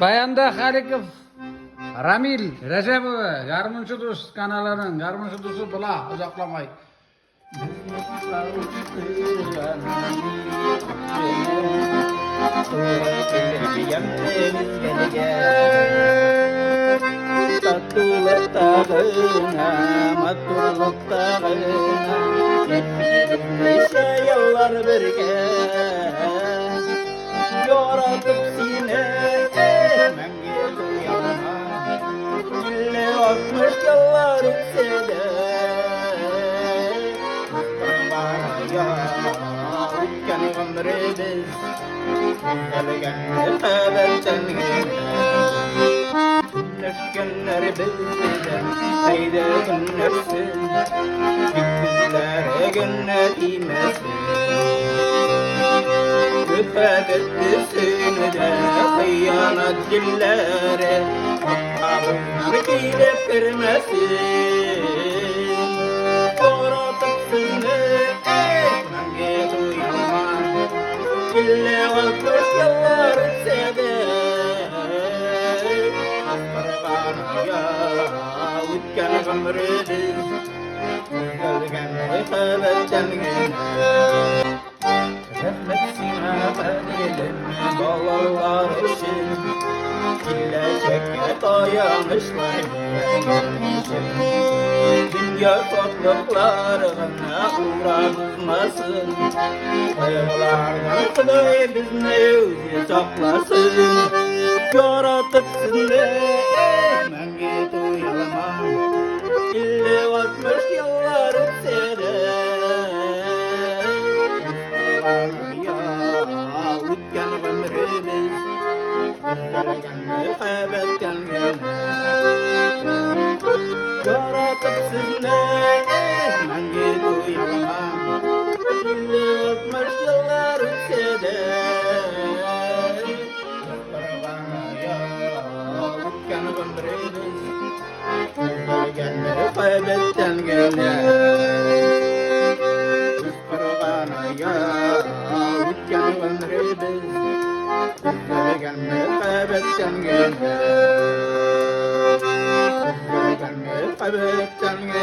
Bayanda Halikov Ramil Recepova Garmunçu Dost kanalının Garmunçu Dost'u bula uzaklamay. Tatlılıktağına, maturluktağına, neşe yıllar birge, yaratıp sine, menge duyama, dille 60 yıllar ütsede, bana uçkan ömrü biz, gelgen haberden Günler bizden haydi günlersin Bizlere günler imesin Müfet ettirsin de hıyanat dillere Akabından gidip girmesin Koratıksın de ekmenge duyulman İlle 60 yıllar ütsede Uçkan ömrü biz Gelgen haberden Refleksine edelim Bağlarlar için Çile dayanışlar Dünya topluluklarına uğramızmasın Kayalardan Kıday bizne özü saklasın Yaratıksın de menge duyulmam İlle 60 yıllar ötsede Ya uçkan ömrümüz Gelgen haberden Yaratıksın de menge duyulmam İlle 60 yıllar ötsede Gelgenleri kaybetten gelir Biz kurgana ya Uçkan ömrü biz Gelgenleri kaybetten gelir Gelgenleri kaybetten gelir